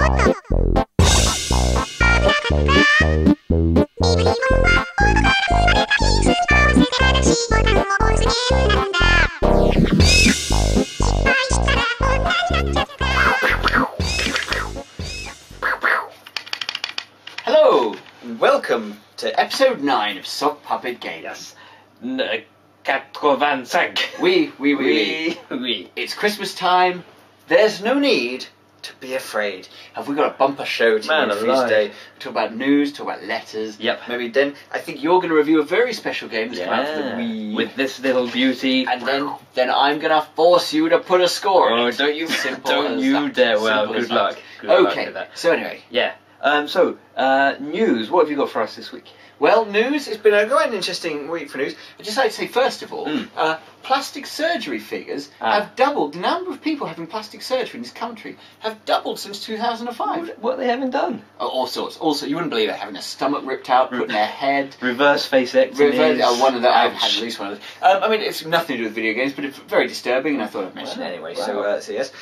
Hello, and welcome to episode 9 of Sock Puppet Games. 85. Oui. Oui. It's Christmas time. There's no need to be afraid. Have we got a bumper show today for you today? Talk about news, talk about letters. Yep. Maybe then I think you're going to review a very special game that's come out for the Wii. With this little beauty. And then I'm going to force you to put a score on it. Don't you Simple as dare. that. Well, Simple as good that. luck. Good luck Okay, with that. so anyway. Yeah. News. What have you got for us this week? Well, news, it's been quite an interesting week for news. I'd just like to say, first of all, plastic surgery figures have doubled. The number of people having plastic surgery in this country have doubled since 2005. What they haven't done? All sorts. Also, you wouldn't believe it, having a stomach ripped out, putting their head... Reverse facectomies. One of them. I've had at least one of those. I mean, it's nothing to do with video games, but it's very disturbing, and I thought I'd mention it anyway. Wow. So yes.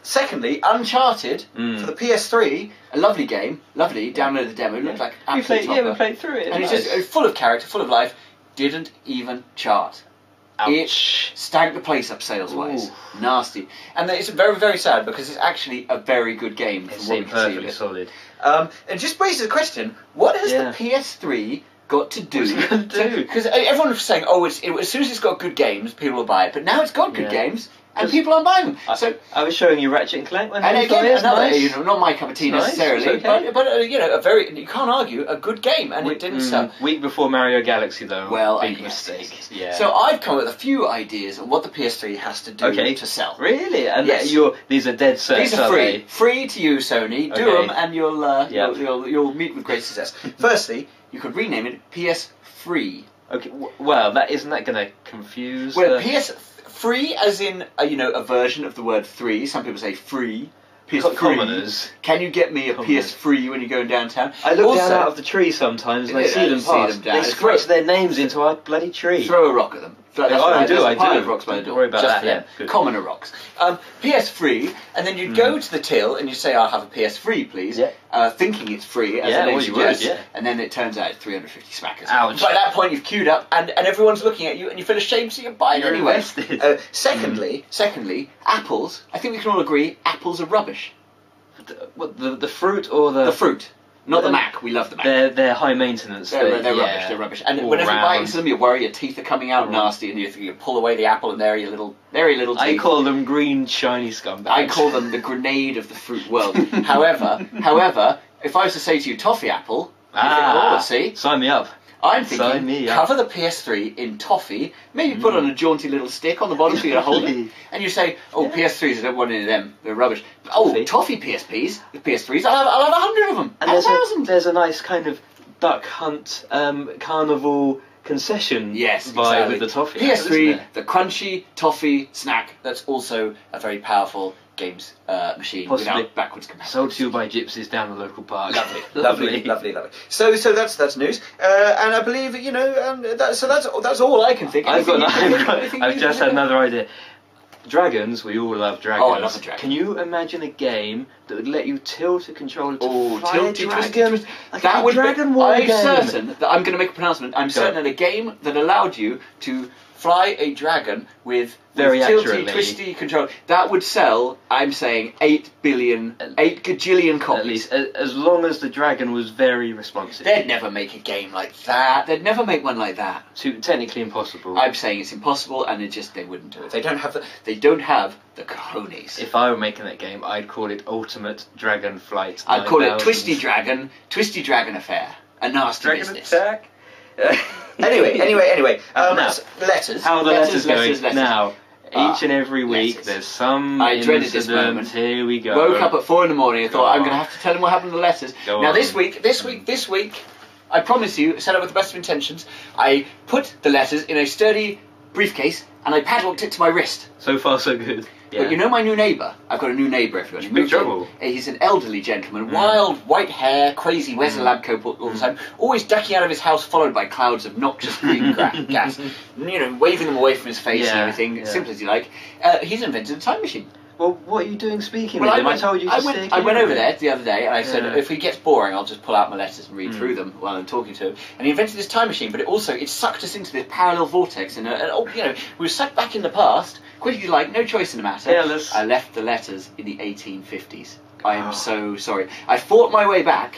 Secondly, Uncharted for the PS3, a lovely game, downloaded the demo, it looked like absolute topper. We played through it. And it's just full of character, full of life, didn't even chart. Ouch. It stank the place up sales-wise. Nasty. And it's very, very sad because it's actually a very good game. It seemed perfectly solid. And just raises the question, what has the PS3 got to do? Because everyone was saying, as soon as it's got good games, people will buy it. But now it's got good games, and people aren't buying them. So I was showing you Ratchet and Clank when and it again, another, nice. not my cup of tea necessarily, okay. but a very, you can't argue, a good game, and it didn't sell. Week before Mario Galaxy, though. Well, big yes, mistake. yes. Yeah. So I've come up with a few ideas on what the PS3 has to do to sell. Really? And yes. These are dead sets. These are free. Free to you, Sony. Do them, and you'll meet with great success. Firstly, you could rename it PS Free. Okay. Well, isn't that going to confuse? Well, PS Free, as in a version of the word three. Some people say free. PS Commoners. Can you get me a PS Free when you're going downtown? I look down out of the tree sometimes and I see them pass. They scratch their names into our bloody tree. Throw a rock at them. I do. Rocks by the door. Don't worry about just that. For them. Commoner rocks. PS Free, and then you'd go to the till and you'd say, "I'll have a PS Free, please," thinking it's free, as the name suggests. And then it turns out it's 350 smackers. Ouch. By that point, you've queued up, and everyone's looking at you, and you feel ashamed, so you buy it anyway. Secondly, apples. I think we can all agree, apples are rubbish. What, the fruit or the fruit? Not the Mac. We love the Mac. They're high maintenance. They're rubbish. They're rubbish. And whenever you bite into them, you worry your teeth are coming out nasty, and you pull away the apple, and there are your little teeth. I call them green shiny scumbags. I call them the grenade of the fruit world. However, if I was to say to you, toffee apple, you think, see, sign me up. I'm thinking, cover the PS3 in toffee, maybe put on a jaunty little stick on the bottom so you can hold it, and you say, PS3s, I don't want any of them, they're rubbish. Toffee PSPs, PS3s, I'll have 100 of them, and 1,000. There's a nice kind of duck hunt, carnival concession vibe with the toffee. PS3, the crunchy toffee snack, that's also a very powerful games machine without backwards compatibility. Sold to you by gypsies down the local park. Lovely. So that's news, and I believe that's all I can think. I've just had another idea. Dragons, we all love dragons. Oh, I love a dragon. Can you imagine a game that would let you tilt a controller to fly a tilty, dragon? That would Dragon War game. I'm certain that I'm going to make a pronouncement. I'm certain that a game that allowed you to fly a dragon with tilty, twisty control, that would sell, I'm saying, 8 gajillion copies. At least, as long as the dragon was very responsive. They'd never make a game like that. They'd never make one like that. Technically impossible. I'm saying it's impossible, and they wouldn't do it. They don't have the cojones. If I were making that game, I'd call it Ultimate Dragon Flight. I'd call it Twisty Dragon Affair. A nasty Dragon business. Attack. Anyway. Letters. How are the letters going? Now, each and every week, there's some dreaded this moment. Here we go. Woke up at 4 in the morning and thought, I'm going to have to tell him what happened to the letters. This week, I promise you, set up with the best of intentions, I put the letters in a sturdy briefcase and I padlocked it to my wrist. So far, so good. Yeah. But you know my new neighbour? I've got a new neighbour, everyone. Big trouble. He's an elderly gentleman, wild, white hair, crazy, wears a lab coat all the time, always ducking out of his house followed by clouds of noxious green gas, waving them away from his face and everything, simple as you like. He's invented a time machine. Well, what are you doing speaking with him? I told you to stay. I went over there the other day and I said, if he gets boring, I'll just pull out my letters and read through them while I'm talking to him. And he invented this time machine, but it sucked us into this parallel vortex. And we were sucked back in the past. Quickly, like, no choice in the matter. I left the letters in the 1850s. I am so sorry. I fought my way back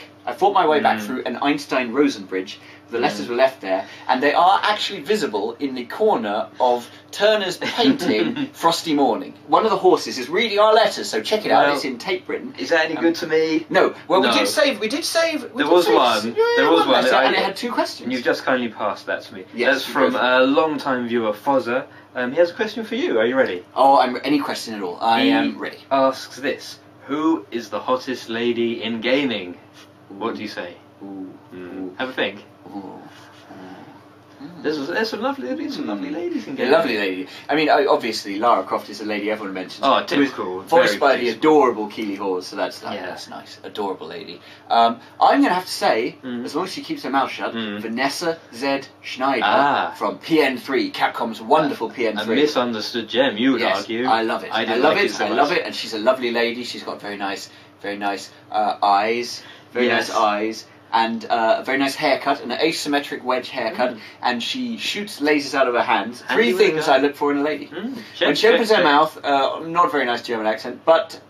through an Einstein-Rosen bridge. The letters were left there, and they are actually visible in the corner of Turner's painting, Frosty Morning. One of the horses is reading our letters, so check it out. It's in Tate Britain. Is that any good to me? No. Well, no. we did save. There was one. Letter, and it had 2 questions. And you've just kindly passed that to me. Yes, that's from a long-time viewer, Fozzer. He has a question for you. Are you ready? Oh, any question at all. I am ready. Asks this: who is the hottest lady in gaming? What do you say? Have a think. There's some lovely ladies in gaming. Lovely lady. I mean, obviously, Lara Croft is a lady everyone mentions. Oh, typical. Voiced by the adorable Keely Hawes, so that's nice. Adorable lady. I'm going to have to say, as long as she keeps her mouth shut, Vanessa Z. Schneider from PN3, Capcom's wonderful PN3. A misunderstood gem, you would argue. I love it. I love it, and she's a lovely lady. She's got very nice eyes. Very nice eyes. And a very nice haircut, an asymmetric wedge haircut, and she shoots lasers out of her hands. 3 things I look for in a lady. When she opens her mouth, not a very nice German accent, but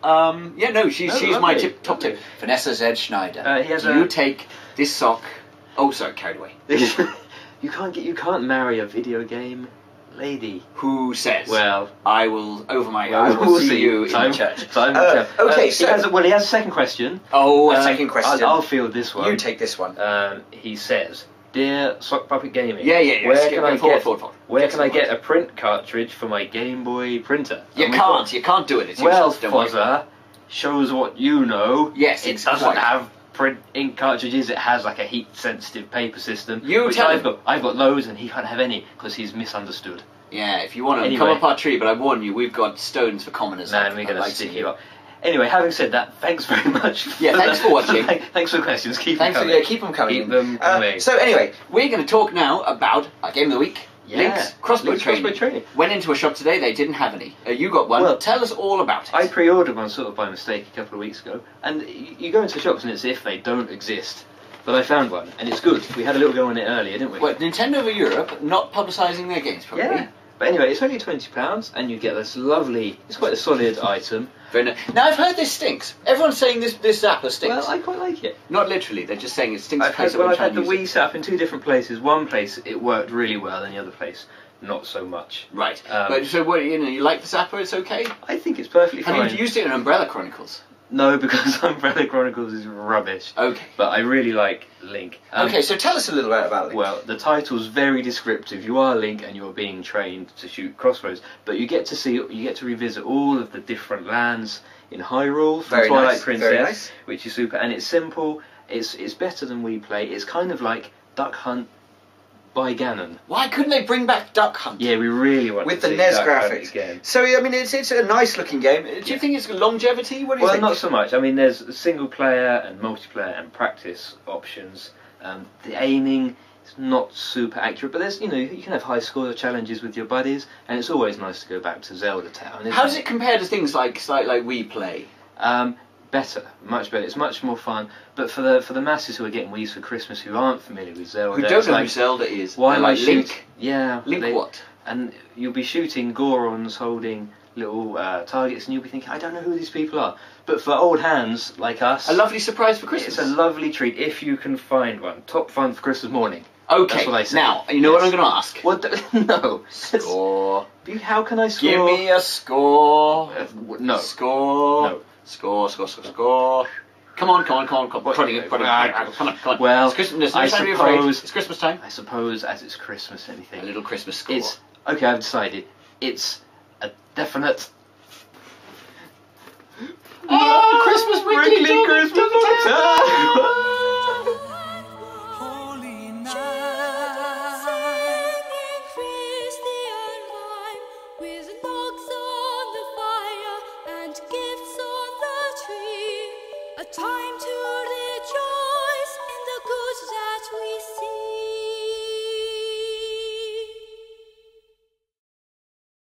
she's my top tip. Vanessa Z. Schneider. You take this sock. Oh, sorry, carried away. You can't marry a video game lady. Who says? Well, I will see you in church. Okay, so he has a second question. Oh, a second question. I'll field this one. You take this one. He says, "Dear Sock Puppet Gaming, where can I get a print cartridge for my Game Boy printer?" You can't do it. It's Fozzer shows what you know. Yes, it doesn't have print ink cartridges. It has like a heat-sensitive paper system. I've got loads, and he can't have any because he's misunderstood. Yeah, if you want to come up our tree, but I warn you, we've got stones for commoners. Man, we're going to stick you up. Anyway, having said that, thanks very much. Thanks for watching. Thanks for the questions. Keep them coming. Keep them coming. Keep them coming. So anyway, we're going to talk now about our game of the week. Link's Crossbow Training. Went into a shop today, they didn't have any. You got one. Well, tell us all about it. I pre-ordered one sort of by mistake a couple of weeks ago, and you go into shops and it's as if they don't exist. But I found one, and it's good. We had a little go on it earlier, didn't we? Well, Nintendo of Europe not publicising their games, probably. Yeah. But anyway, it's only £20, and you get this lovely... It's quite a solid item. Very nice. Now, I've heard this stinks. Everyone's saying this zapper stinks. Well, I quite like it. Not literally, they're just saying it stinks. I've had the Wii set up in 2 different places. One place, it worked really well, and the other place, not so much. Right. But so, what, you like the zapper, it's okay? I think it's perfectly fine. Have you used it in Umbrella Chronicles? No, because Umbrella Chronicles is rubbish. Okay. But I really like Link. Okay, so tell us a little bit about Link. Well, the title's very descriptive. You are Link and you're being trained to shoot crossbows, but you get to revisit all of the different lands in Hyrule from Twilight Princess, which is super, and it's simple. It's better than we play. It's kind of like Duck Hunt by Ganon. Why couldn't they bring back Duck Hunt? Yeah, we really want with to the see NES Duck graphics. Hunt again. So I mean, it's a nice looking game. Do you think it's longevity? What do you think? Well, not so much. I mean, there's single player and multiplayer and practice options. The aiming is not super accurate, but there's you can have high score challenges with your buddies, and it's always nice to go back to Zelda Town. How does it compare to things like we play? Better, much better. It's much more fun. But for the masses who are getting Wii's for Christmas who aren't familiar with Zelda, who don't know who Zelda is, why like Link? Link what? And you'll be shooting Gorons holding little targets, and you'll be thinking, I don't know who these people are. But for old hands like us, a lovely surprise for Christmas. It's a lovely treat if you can find one. Top fun for Christmas morning. Okay. That's what I say. Now you know what I'm going to ask. What? No. Score. How can I score? Give me a score. No. Score. No. Score. Come on. Come on. Well, it's Christmas. It's Christmas time. I suppose as it's Christmas, anything. A little Christmas score. It's okay. I've decided. It's a definite. Christmas weekly Christmas. With